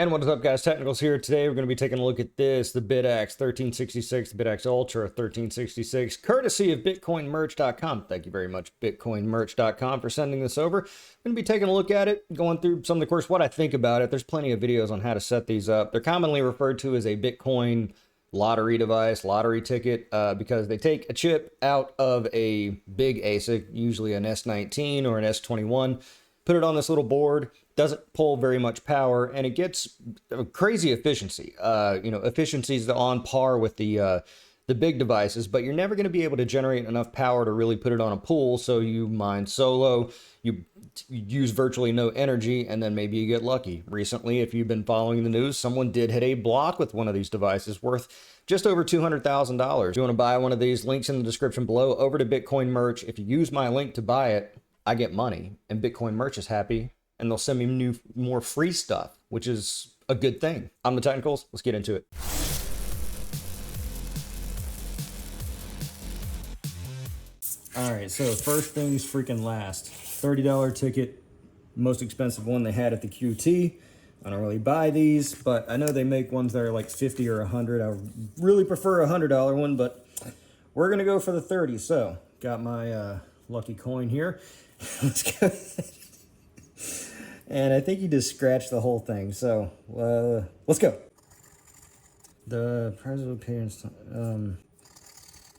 And what is up, guys? Technicals here. Today we're going to be taking a look at this, the BitX 1366, the BitX Ultra 1366, courtesy of BitcoinMerch.com. Thank you very much, BitcoinMerch.com, for sending this over. I'm going to be taking a look at it, going through some of the course, what I think about it. There's plenty of videos on how to set these up. They're commonly referred to as a Bitcoin lottery device, lottery ticket, because they take a chip out of a big ASIC, usually an S19 or an S21, put it on this little board, doesn't pull very much power, and it gets a crazy efficiency. Efficiencies on par with the big devices, but you're never going to be able to generate enough power to really put it on a pool. So you mine solo, you use virtually no energy, and then maybe you get lucky. Recently, if you've been following the news, someone did hit a block with one of these devices worth just over $200,000. If you want to buy one of these, links in the description below. Over to Bitcoin Merch. If you use my link to buy it, I get money, and Bitcoin Merch is happy, and they'll send me more free stuff, which is a good thing. I'm the Technicals. Let's get into it. All right, so first things freaking last. $30 ticket, most expensive one they had at the QT. I don't really buy these, but I know they make ones that are like 50 or 100. I really prefer a $100 one, but we're gonna go for the 30. So got my lucky coin here. Let's go. And I think he just scratched the whole thing. So let's go. The prize of appearance.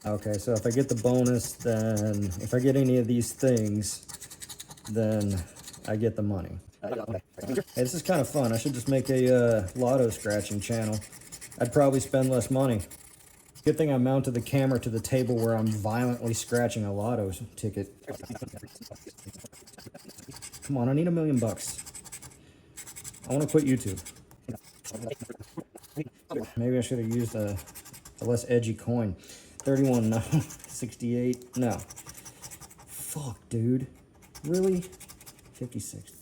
Okay, so if I get the bonus, then if I get any of these things, then I get the money. Hey, this is kind of fun. I should just make a lotto scratching channel. I'd probably spend less money. Good thing I mounted the camera to the table where I'm violently scratching a lotto ticket. Come on, I need $1 million. I want to quit YouTube. Maybe I should have used a less edgy coin. 31, no. 68, no. Fuck, dude. Really? 56.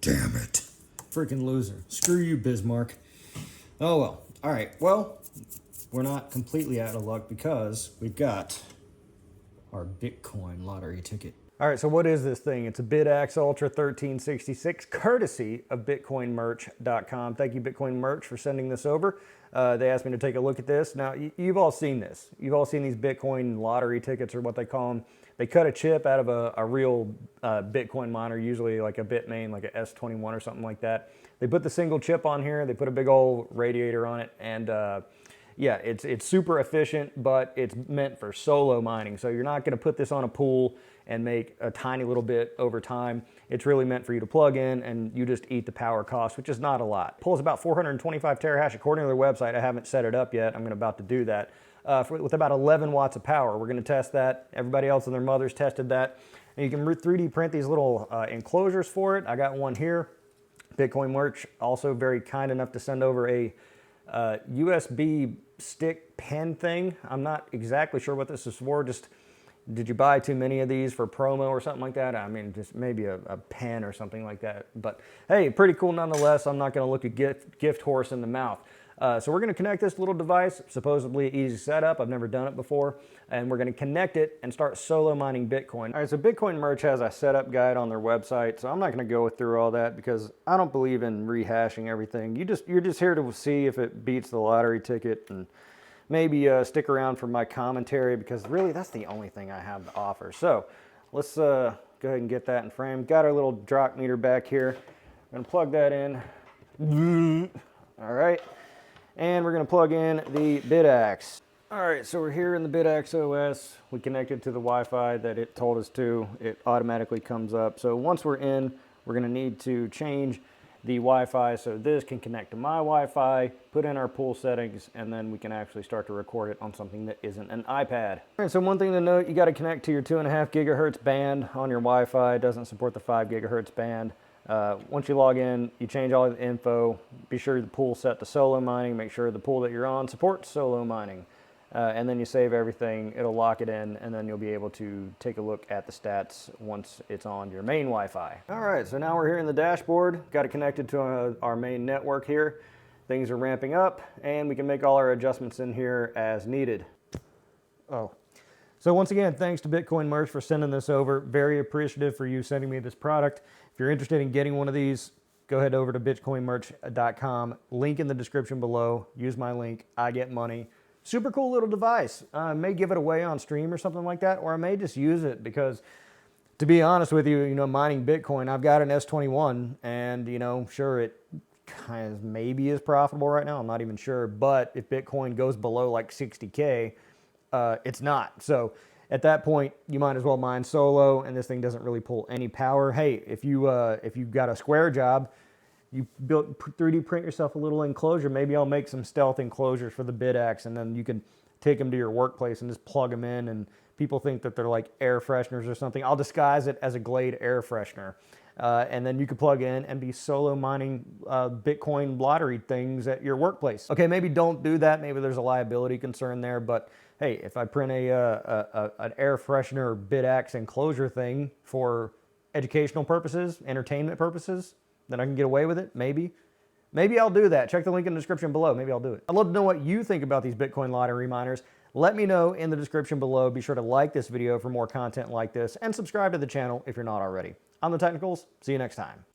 Damn it. Freaking loser. Screw you, Bismarck. Oh, well. All right, well, we're not completely out of luck because we've got our Bitcoin lottery ticket. All right, so what is this thing? It's a BitX Ultra 1366, courtesy of BitcoinMerch.com. Thank you, Bitcoin Merch, for sending this over. They asked me to take a look at this. Now, you've all seen this. You've all seen these Bitcoin lottery tickets, or what they call them. They cut a chip out of a real Bitcoin miner, usually like a Bitmain, like a S21 or something like that. They put the single chip on here. They put a big old radiator on it, and yeah, it's super efficient, but it's meant for solo mining. So you're not going to put this on a pool and make a tiny little bit over time. It's really meant for you to plug in and you just eat the power cost, which is not a lot. It pulls about 425 terahash according to their website. I haven't set it up yet. I'm about to do that. With about 11 watts of power. We're going to test that. Everybody else and their mothers tested that. And you can 3D print these little enclosures for it. I got one here. Bitcoin Merch also very kind enough to send over a USB stick pen thing. I'm not exactly sure what this is for. Just, did you buy too many of these for promo or something like that? I mean, just maybe a pen or something like that. But hey, pretty cool nonetheless. I'm not going to look a gift horse in the mouth. So we're going to connect this little device, supposedly easy setup. I've never done it before. And we're going to connect it and start solo mining Bitcoin. All right, so Bitcoin Merch has a setup guide on their website. So I'm not going to go through all that because I don't believe in rehashing everything. You're just here to see if it beats the lottery ticket, and maybe stick around for my commentary, because really that's the only thing I have to offer. So let's go ahead and get that in frame. Got our little drop meter back here. I'm going to plug that in. All right. And we're going to plug in the BitX. All right, so we're here in the BitX OS. We connected to the Wi-Fi that it told us to. It automatically comes up. So once we're in, we're going to need to change the Wi-Fi so this can connect to my Wi-Fi, put in our pool settings, and then we can actually start to record it on something that isn't an iPad. All right, so one thing to note, you got to connect to your 2.5 gigahertz band on your Wi-Fi. It doesn't support the 5 gigahertz band. Once you log in, you change all the info. Be sure the pool's set to solo mining. Make sure the pool that you're on supports solo mining. And then you save everything. It'll lock it in, and then you'll be able to take a look at the stats once it's on your main Wi-Fi. All right, so now we're here in the dashboard. Got it connected to our main network here. Things are ramping up, and we can make all our adjustments in here as needed. Oh. So once again, thanks to Bitcoin Merch for sending this over. Very appreciative for you sending me this product. If you're interested in getting one of these, go ahead over to bitcoinmerch.com. Link in the description below. Use my link. I get money. Super cool little device. I may give it away on stream or something like that, or I may just use it because, to be honest with you, mining Bitcoin, I've got an S21, and, sure, it kind of maybe is profitable right now. I'm not even sure. But if Bitcoin goes below like 60K, it's not. So at that point, you might as well mine solo, and this thing doesn't really pull any power. Hey, if you've got a square job, you 3D print yourself a little enclosure. Maybe I'll make some stealth enclosures for the BitX, and then you can take them to your workplace and just plug them in. And people think that they're like air fresheners or something. I'll disguise it as a Glade air freshener. And then you can plug in and be solo mining Bitcoin lottery things at your workplace. Okay, maybe don't do that. Maybe there's a liability concern there. But hey, if I print an air freshener BitX enclosure thing for educational purposes, entertainment purposes, then I can get away with it, maybe. Maybe I'll do that. Check the link in the description below. Maybe I'll do it. I'd love to know what you think about these Bitcoin lottery miners. Let me know in the description below. Be sure to like this video for more content like this and subscribe to the channel if you're not already. I'm TheTechnicals. See you next time.